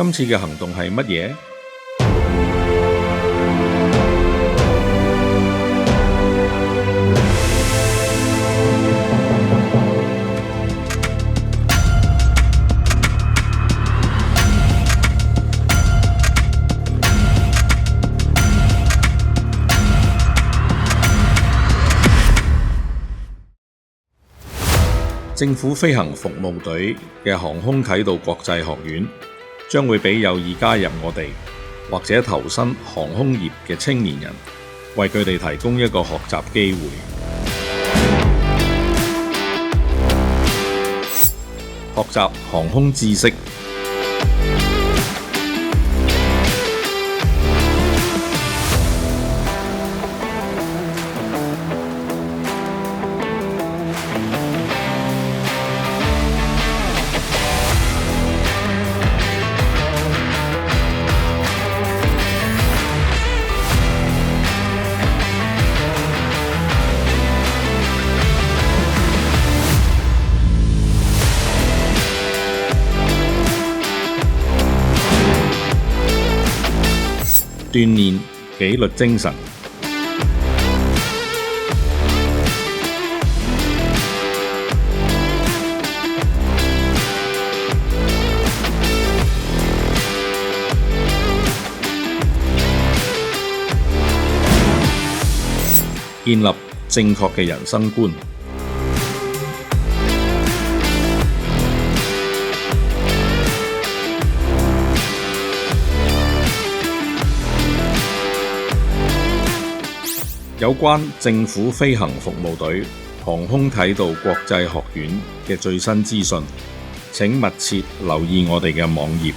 今次嘅行動係乜嘢？政府飛行服務隊嘅航空啟導國際學院將會俾有意加入我哋或者投身航空業嘅青年人，為佢哋提供一個學習機會，學習航空知識。鍛鍊紀律精神，建立正確嘅人生觀。有關政府飛行服務隊航空啟導國際學院嘅最新資訊，請密切留意我哋嘅網頁。